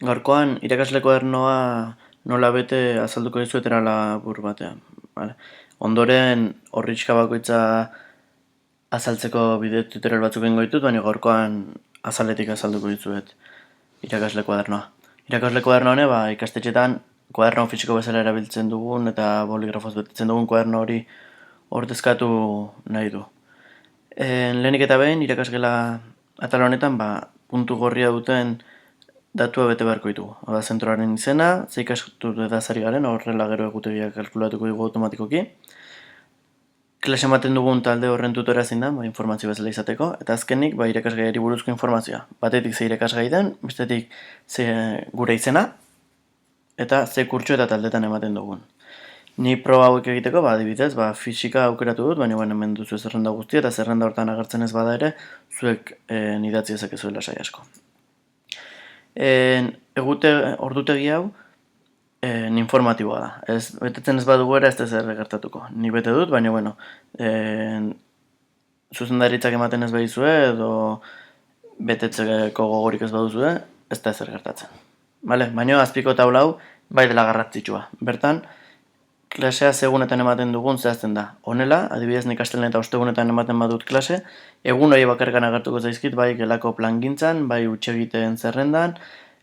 Gaurkoan irakasle koadernoa nola bete azalduko dizuetera labur batean. Vale. Ondoren horritxka bakoitza azaltzeko bideo tutorial batzuk egingo ditut, baina gaurkoan azaletik azalduko dizuet irakasle koadernoa. Irakasle koaderno hone, ikastetxetan koaderno fisiko bezala erabiltzen dugun eta boligrafoz betetzen dugun koaderno hori ordezkatu nahi du. Lehenik eta behin irakasgela atal honetan puntu gorria duten datua bete beharko ditugu. Hau da, zentroaren izena, ze ikastu edazari garen, horrela gero egutegiak kalkulatuko dugu automatikoki. Klase ematen dugun talde horren tutorea zein da, informazio bezala izateko, eta azkenik irakasgaiari buruzko informazioa. Batetik ze irakasgai den, bestetik ze gure izena, eta ze kurtso eta taldetan ematen dugun. Ni proba hauek egiteko, adibidez, fisika aukeratu dut, baina hemen duzu zerrenda guztia, eta zerrenda hortan agertzen ez bada ere, zuek idatzi ezakezuela sai asko. Ordutegi hau informatiboa da. Betetzen ez badugu era ez da zer gertatuko. Ni bete dut, baina zuzendaritzak ematen ez badizue edo betetzeko gogorik ez baduzue, ez da zer gertatzen. Baina azpiko taula hau bai dela garrantzitsua. Bertan, klasea segunetan ematen dugun zehazten da. Honela, adibidez nik astelehen eta ostegunetan ematen badut klase, egun hori bakarkan agertuko zaizkit bai gelako plangintzan, bai hutsegiten zerrendan,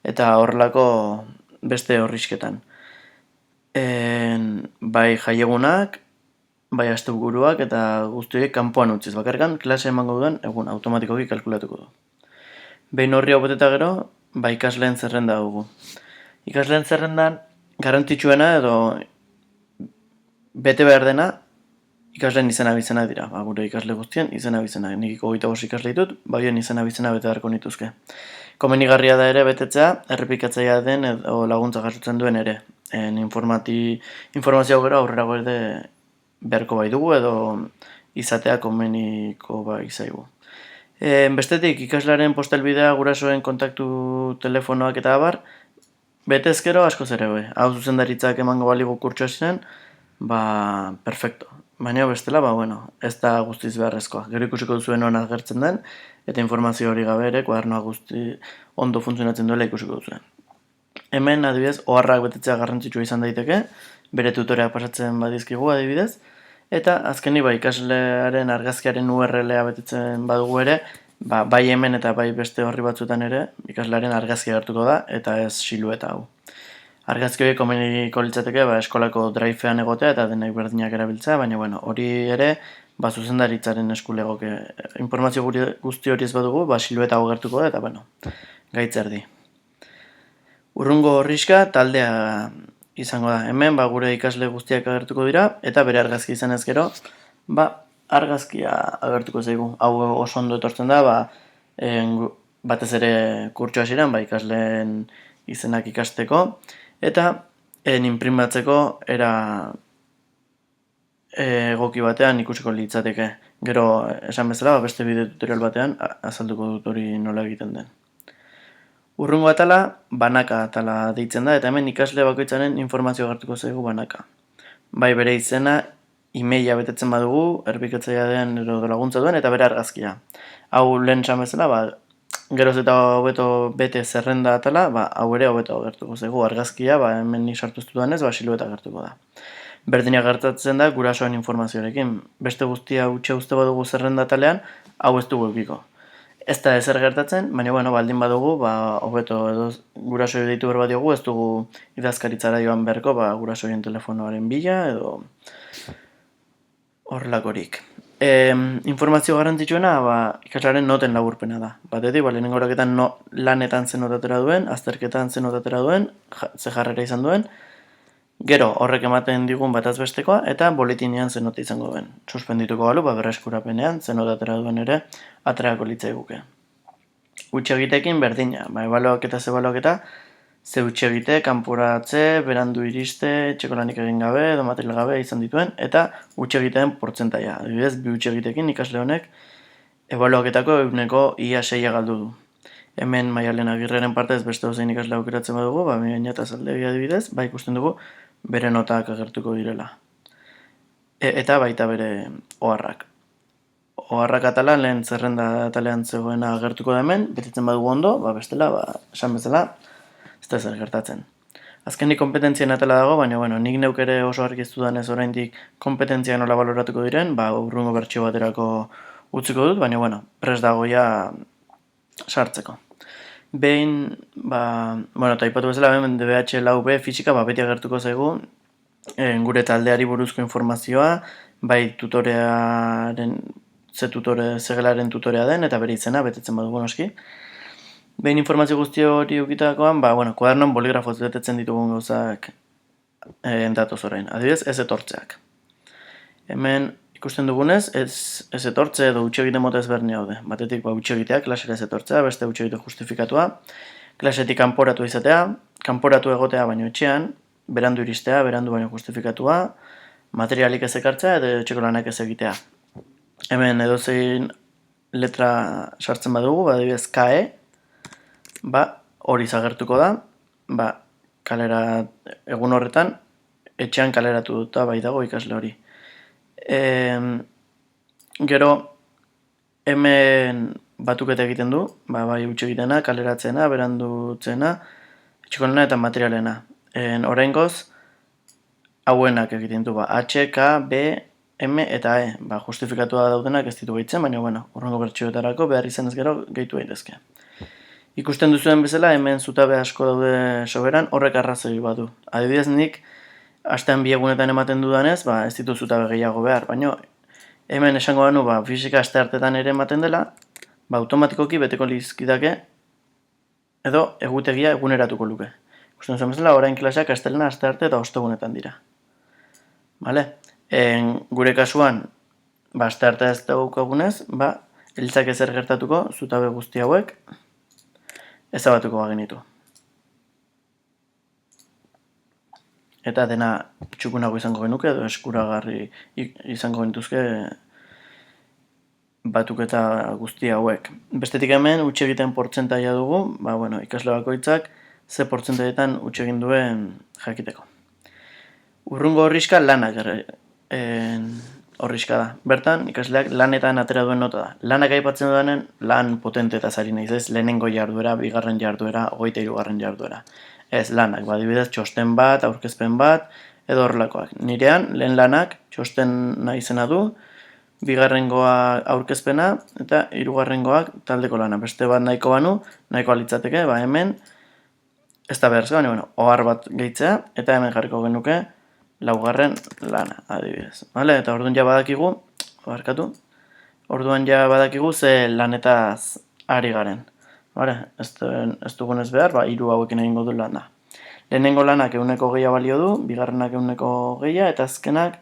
eta horrelako beste horrizketan. Bai jaiegunak, bai asteburuak eta guztiek kanpoan utziz. Bakarkan klase emango duen egun automatikoki kalkulatuko du. Behin horri hau beteta gero, ikasleen zerrenda dugu. Ikasleen zerrendan garrantzitsuena edo bete behar dena ikasleen izena bizena dira. Gure ikasle guztien izena bizena. Nik 25 ikasle ditut, baien izena bizena bete beharko nituzke. Komenigarria da ere betetzea, errepikatzailea den edo laguntza jasotzen duen ere. Informazio gero aurrerago ere beharko bai dugu edo izatea komeniko bai zaigu. Bestetik, ikaslearen postelbidea, gurasoen kontaktu telefonoak eta abar, betezkero asko zere bai. Hau zuzendaritzak emango baligu kurtsoa ziren, perfecto. Baina bestela, ez da guztiz beharrezkoa. Gero ikusiko duzuen hona agertzen den, eta informazio hori gabe ere, kuadernoa guzti ondo funtzionatzen duela ikusiko duzuen. Hemen, adibidez, oharrak betetzea garrantzitsua izan daiteke, bere tutoreak pasatzen badizkigu adibidez, eta azkenik ikaslearen argazkiaren URL-a betetzen badugu ere, bai hemen eta bai beste horri batzuetan ere, ikaslearen argazki agertuko da, eta ez silueta hau. Argazki hori komeniko litzateke eskolako drivean egotea eta denek berdinak erabiltzea, baina hori ere zuzendaritzaren eskulegoke. Informazio guzti hori ez badugu, silueta hau gertuko da, eta gaitzerdi. Urrungo horrizka taldea izango da. Hemen gure ikasle guztiak agertuko dira, eta bere argazki izan ez gero, argazkia agertuko zaigu. Hau oso ondo etortzen da, batez ere kurtso hasieran, ikasleen izenak ikasteko, eta inprimatzeko era egoki batean ikusiko litzateke. Gero, esan bezala, beste bideo tutorial batean azalduko dut hori nola egiten den. Urrungo atala, banaka atala deitzen da, eta hemen ikasle bakoitzaren informazio agertuko zaigu banaka. Bai bere izena, emaila betetzen badugu, errepikatzailea den edo laguntza duen, eta bere argazkia. Hau lehen esan bezala, geroz eta hobeto bete zerrenda atala, hau ere hobeto agertuko zaigu argazkia, hemen nik sartu ez dudanez, silueta agertuko da. Berdina gertatzen da gurasoen informazioarekin. Beste guztia utxe uste badugu zerrenda atalean, hau ez dugu eukiko. Ez da ezer gertatzen, baina baldin badugu, hobeto edo gurasoio deitu behar badiogu, ez dugu idazkaritzara joan beharko, gurasoien telefonoaren bila edo horrelakorik. Informazio garrantzitsuena ikaslearen noten laburpena da. Batetik, lehenengo horaketan lanetan zen notatera duen, azterketan zen notatera duen, ze jarrera izan duen, gero horrek ematen digun bataz bestekoa, eta boletinean zen nota izango duen. Suspendituko balu, berreskurapenean zen notatera duen ere, aterako litzaiguke. Hutsegitekin berdina, ebaluaketa ze ebaluaketa, ze hutsegite, kanporatze, berandu iriste, etxeko lanik egin gabe, edo material gabe izan dituen, eta hutsegiteen portzentaia. Adibidez, bi hutsegitekin ikasle honek ebaluaketako eguneko ia 6 galdu du. Hemen Maialen Agirreren partez beste dozein ikasle aukeratzen badugu, baina eta zaldegi adibidez, ikusten dugu bere notak agertuko direla. Eta baita bere oharrak. Oharrak atalan lehen zerrenda atalean zegoena agertuko da hemen, betetzen badugu ondo, bestela, esan bezala, ez da zer gertatzen. Azkenik kompetentzien atela dago, baina nik neuk ere oso argi ez dudanez oraindik konpetentziak nola baloratuko diren, urrungo bertsio baterako utziko dut, baina prest dago ja sartzeko. Behin, eta aipatu bezala, DBH lau B fisika beti agertuko zaigu gure taldeari buruzko informazioa, bai tutorearen, zegelaren tutorea den, eta bere izena, betetzen badugu noski. Behin informazio guzti hori ukitakoan, kuadernon boligrafoz betetzen ditugun gauzak datoz orain. Adibidez, ez etortzeak. Hemen ikusten dugunez, ez etortze edo utxegite mota ezberdin daude. Batetik utxegitea, klasera ez etortzea, beste utxegite justifikatua, klasetik kanporatu izatea, kanporatu egotea baino etxean, berandu iristea, berandu baino justifikatua, materialik ez ekartzea edo etxeko lanak ez egitea. Hemen edozein letra sartzen badugu, adibidez KE, hori zagertuko da, kalera egun horretan, etxean kaleratu duta bai dago ikasle hori. Gero, hemen batuketa egiten du, bai utxegitena, kaleratzena, berandutzena, etxeko lana eta materialena. Oraingoz, hauenak egiten du, H, K, B, M eta E. Justifikatua daudenak ez ditu gehitzen, baina urrengo bertsioetarako behar izanez gero gehitu daitezke. Ikusten duzuen bezala, hemen zutabe asko daude soberan, horrek arrazoi badu. Adibidez nik, astean 2 egunetan ematen dudanez, ez ditu zutabe gehiago behar, baina hemen esango banu, fisika aste hartetan ere ematen dela, automatikoki beteko lizkidake, edo egutegia eguneratuko luke. Ikusten duzuen bezala, orain klaseak astelena aste arte eta ostegunetan dira. Gure kasuan, aste arte ez daukagunez, eltzak ezer gertatuko, zutabe guzti hauek, ezabatuko bagenitu. Eta dena txukunago izango genuke, edo eskuragarri izango genituzke batuketa guzti hauek. Bestetik hemen, utxegiten portzentaia dugu, ikasle bakoitzak ze portzentaietan utxegin duen jakiteko. Urrungo horrizka lanak horrizka da. Bertan, ikasleak lanetan atera duen nota da. Lanak aipatzen dudanen, lan potente eta zari nahiz ez, lehenengo jarduera, 2. jarduera, 23. jarduera. Ez, lanak, adibidez, txosten bat, aurkezpen bat, edo horrelakoak. Nirean, lehen lanak, txosten izena du, 2. aurkezpena, eta 3. taldeko lana. Beste bat nahiko banu, nahiko alitzateke, hemen, ez da behar zuen, ohar bat gehitzea, eta hemen jarriko genuke, 4. lana, adibidez. Eta orduan ja badakigu, orduan ja badakigu ze lanetaz ari garen. Ez dugunez behar, 3 hauekin egingo du lana. Lehenengo lanak 100 balio du, 2. 100, eta azkenak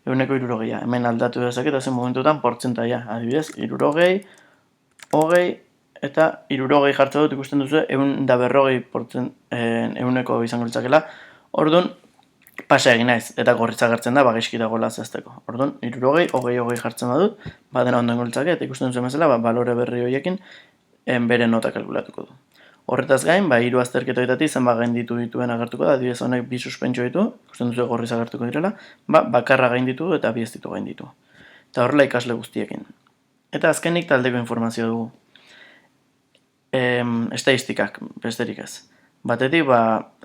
160. Hemen aldatu dezaket, zen momentutan portzentaia. Adibidez, 60, 20, eta 60 jartza dut ikusten duzu, 140 100 izango litzakela. Orduan, pasa egin naiz, eta gorritza gertzen da, gaizki dagoela zehazteko. Orduan, 60, 20 jartzen badut, dena ondo litzake, eta ikusten duzu bezala, balore berri horiekin bere nota kalkulatuko du. Horretaz gain, 3 azterketoetatik zenbat gainditu dituen agertuko da, adibidez honek 2 suspentsio ditu, ikusten duzu gorriz agertuko direla, bakarra gainditu eta 2 ez ditu gainditu. Eta horrela ikasle guztiekin. Eta azkenik taldeko informazio dugu. Estadistikak, besterik ez. Batetik,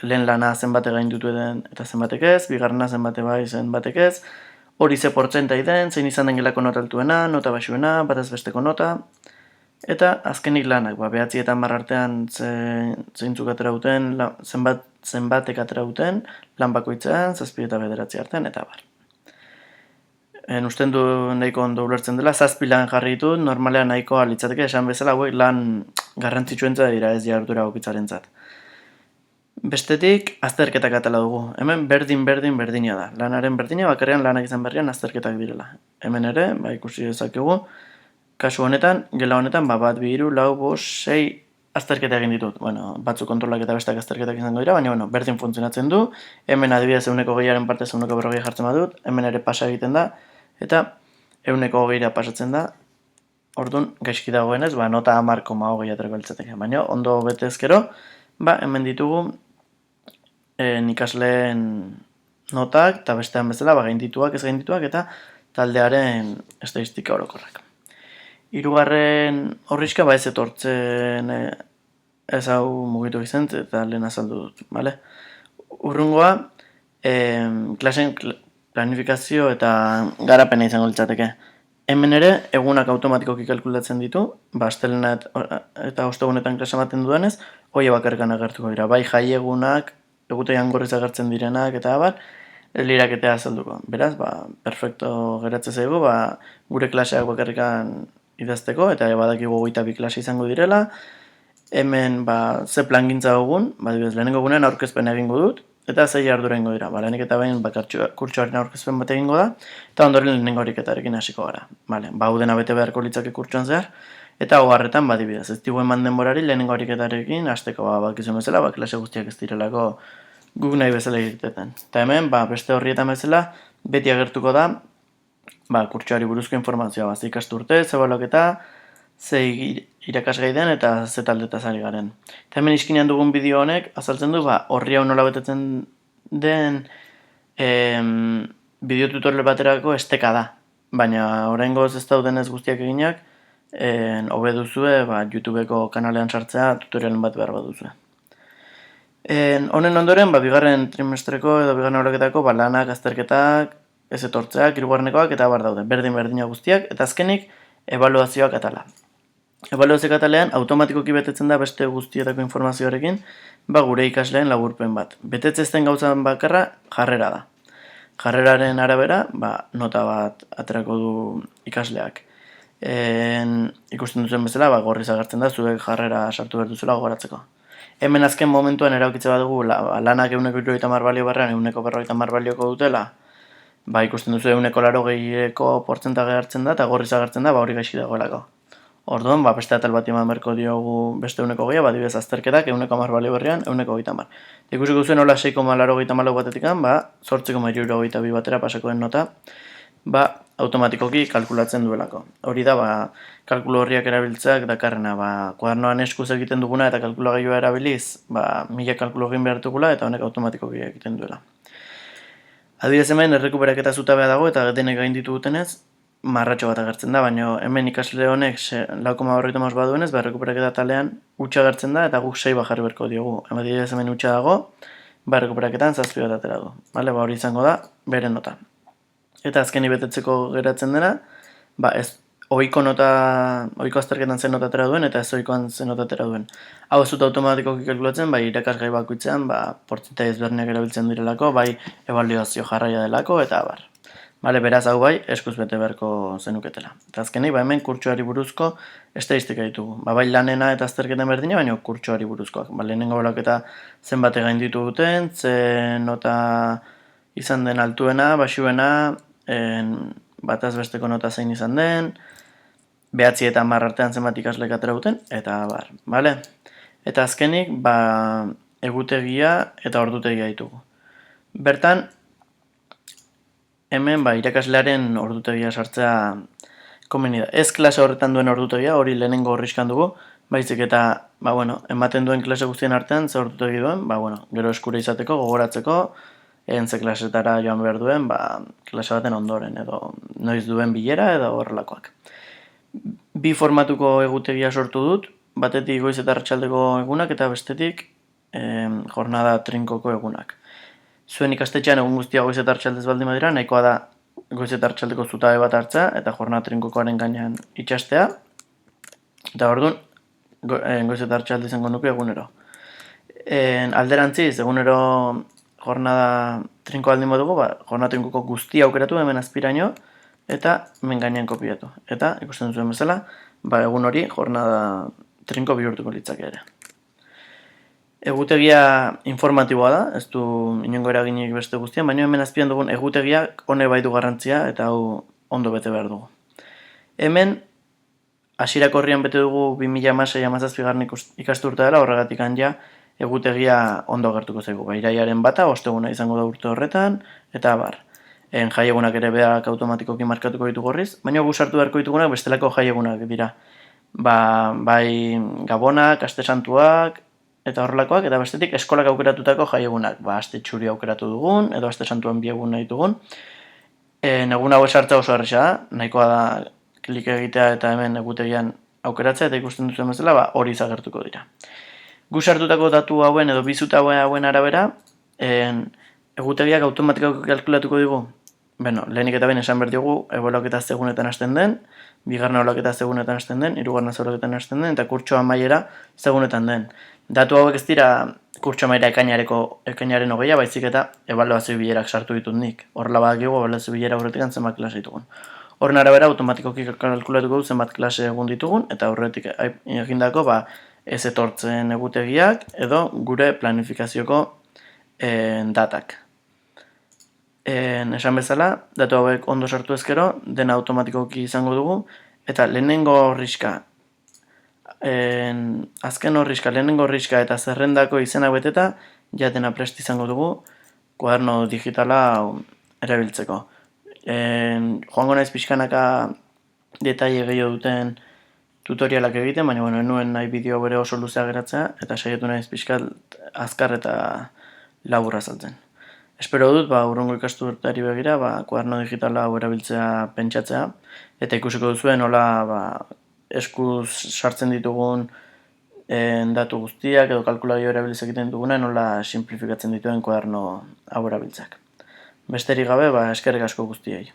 lehen lana zenbate gainditu den eta zenbatek ez, 2. zenbate bai zenbatek ez, hori ze portzentai den, zein izan den gelako nota altuena, nota baxuena, batez besteko nota, eta azkenik lanak, 9 eta 10 artean zeintzuk atera duten, zenbatek atera duten, lan bakoitzean, 7 eta 9 artean, eta bar. Usten du nahiko ondo ulertzen dela, 7 lan jarri ditut, normalean nahiko litzateke esan bezala hauek lan garrantzitsuentzat dira ez jarduera okitzarentzat. Bestetik, azterketak atala dugu. Hemen berdina da. Lanaren berdina, bakarrean lanak izan berrian azterketak direla. Hemen ere, ikusi dezakegu, kasu honetan, gela honetan, 1, 2, 3, 4, 5, 6 azterketa egin ditut. Batzu kontrolak eta bestak azterketak izango dira, baina berdin funtzionatzen du. Hemen adibidez 120aren partez 140 jartzen badut, hemen ere pasa egiten da, eta 120 pasatzen da, orduan, gaizki dagoenez, nota 10,20 aterako litzateke. Baina, ondo betezkero, hemen ditugu ikasleen notak, eta bestean bezala, gaindituak, ez gaindituak, eta taldearen estadistika orokorrak. 3. horrizka, ez etortzen ez hau mugitu izan eta lehen azaldu dut, bale? Urrungoa, klaseen planifikazio eta garapena izango litzateke. Hemen ere, egunak automatikoki kalkulatzen ditu, astelena eta ostegunetan klase ematen dudanez, hori bakarrikan agertuko dira. Bai jaiegunak, egutean gorriz agertzen direnak eta abar, liraketea azalduko. Beraz, perfecto geratzen zaigu, gure klaseak bakarrikan idazteko, eta badakigu 22 klase izango direla. Hemen ze plangintza dugun, lehenengo gunean aurkezpen egingo dut, eta zei ardura ingo dira. Lehenik eta behin kurtsoaren aurkezpen bat egingo da, eta ondoren lehenengo horiketarekin hasiko gara. Hau dena bete beharko litzake kurtsoan zehar, eta hogarretan badibidez. Ez digu eman denborari lehenengo horiketarekin hasteko bakizuen bezala, klase guztiak ez direlako guk nahi bezala egiteten. Eta hemen, beste horrietan bezala, beti agertuko da, kurtsoari buruzko informazioa, ze ikasturte, ze baloketa, ze irakasgai den eta ze taldetaz ari garen. Eta hemen iskinean dugun bideo honek azaltzen du horri hau nola betetzen den bideo tutorial baterako esteka da. Baina oraingoz ez dauden ez guztiak eginak, hobe duzue YouTubeko kanalean sartzea tutorialen bat behar baduzue. Honen ondoren, bigarren trimestreko edo bigarren horreketako lanak, azterketak, ez etortzeak, hirugarrenekoak eta bar daude, berdin-berdina guztiak, eta azkenik ebaluazioak atala. Ebaluazioak atalean, automatikoki betetzen da beste guztietako informazioarekin, gure ikasleen laburpen bat. Betetzezten gauzan bakarra, jarrera da. Jarreraren arabera, nota bat aterako du ikasleak. Ikusten duzen bezala, gorriz agertzen da, zuek jarrera sartu behar duzula gogoratzeko. Hemen azken momentuan eraukitze bat dugu, lanak 150 balio barrean, 150 balioko dutela, ikusten duzu 180ko portzentage hartzen da, eta gorriz agertzen da, hori gaixi dagoelako. Orduan, beste atal bat eman berko diogu beste 120, adibidez azterketak 110 balio berrean, 130. Ikusiko zuen hola 6,84 batetik, 8,72 batera pasako den nota, automatikoki kalkulatzen duelako. Hori da, kalkulo horriak erabiltzeak dakarrena, kuadernoan eskuz egiten duguna eta kalkulagailua erabiliz, 1000 kalkulo egin behar dugula eta honek automatikoki egiten duela. Adibidez hemen errekuperaketa zutabea dago eta denek gainditu dutenez, marratxo bat agertzen da, baina hemen ikasle honek 4,45 baduenez, errekuperaketa talean utxa agertzen da eta guk 6 jarri berko diogu. Adibidez hemen utxa dago, errekuperaketan 7 bat atera du. Hori izango da, bere nota. Eta azkeni betetzeko geratzen dena, ez ohiko azterketan zen nota atera duen eta ez ohikoan zen nota atera duen. Hau ez dut automatikoki kalkulatzen, irakasgai bakoitzean, portzentai ezberdinak erabiltzen direlako, ebaluazio jarraia delako, eta abar. Beraz hau eskuz bete beharko zenuketela. Eta azkenik, hemen kurtsoari buruzko estatistika ditugu. Lanena eta azterketan berdina, baina kurtsoari buruzkoak. Lehenengo baloketa zenbate gainditu duten, zen nota izan den altuena, basuena, bataz besteko nota zein izan den, 9 eta 10 artean zenbat ikaslek atera duten, eta abar. Eta azkenik, egutegia eta ordutegia ditugu. Bertan, hemen irakaslearen ordutegia sartzea komeni da. Ez klase horretan duen ordutegia, hori lehenengo horrizkan dugu, baizik eta, ematen duen klase guztien artean, ze ordutegi duen, gero eskura izateko, gogoratzeko, ze klasetara joan behar duen, klase baten ondoren, edo noiz duen bilera, edo horrelakoak. 2 formatuko egutegia sortu dut, batetik goiz eta arratsaldeko egunak, eta bestetik jornada trinkoko egunak. Zuen ikastetxean egun guztia goiz eta arratsaldez baldin badira, nahikoa da goiz eta arratsaldeko zutabe bat hartzea, eta jornada trinkokoaren gainean itxastea, eta orduan, goiz eta arratsalde izango nuke egunero. Alderantziz, egunero jornada trinko baldin badugu, jornada trinkoko guztia aukeratu hemen azpiraino, eta hemen gainean kopiatu. Eta, ikusten zuen bezala, egun hori jornada trinko bihurtuko litzake ere. Egutegia informatiboa da, ez du inongo eraginik beste guztian, baina hemen azpian dugun egutegiak honek bai du garrantzia eta hau ondo bete behar dugu. Hemen, hasierako horrian bete dugu 2016-17 ikasturte dela, horregatik ja egutegia ondo gertuko zaigu. Iraiaren bata, osteguna izango da urte horretan, eta abar. Jaiegunak ere berak automatikoki markatuko ditu gorriz, baina gu sartu beharko ditugunak bestelako jaiegunak dira. Bai gabonak, aste santuak, eta horrelakoak, eta bestetik eskolak aukeratutako jaiegunak. Aste txuri aukeratu dugun, edo aste santuan 2 egun nahi dugun. Egun hau esartza oso erresa da, nahikoa da klik egitea eta hemen egutegian aukeratzea, eta ikusten duzuen bezala, hori izagertuko dira. Gu sartutako datu hauen edo bizuta hauen arabera, egutegiak automatikoki kalkulatuko digu. Lehenik eta behin esan behar diogu, ebaluaketa zegunetan hasten den, bigarren ebaluaketa zegunetan hasten den, hirugarren ebaluaketan hasten den, eta kurtso amaiera zegunetan den. Datu hauek ez dira kurtso amaiera ekainaren 20, baizik eta ebaluazio bilerak sartu ditut nik. Horrela badakigu ebaluazio bilera aurretik zenbat klase ditugun. Horren arabera automatikoki kalkulatuko du zenbat klase egun ditugun, eta aurretik egindako ez etortzen egutegiak edo gure planifikazioko datak. Esan bezala, datu hauek ondo sartu ezkero, dena automatikoki izango dugu, eta lehenengo horrizka, lehenengo horrizka eta zerrendako izenak beteta, ja dena prest izango dugu, kuaderno digitala erabiltzeko. Joango naiz pixkanaka detaile gehiago duten tutorialak egiten, baina nuen nahi bideo bere oso luzea geratzea, eta saiatu naiz pixkat azkar eta laburra azaltzen. Espero dut, urrungo ikasturteari begira, kuaderno digitala hau erabiltzea pentsatzea, eta ikusiko duzuen nola eskuz sartzen ditugun datu guztiak edo kalkulagio erabiliz egiten duguna, nola simplifikatzen dituen kuaderno hau erabiltzak. Besterik gabe, eskerrik asko guztiei.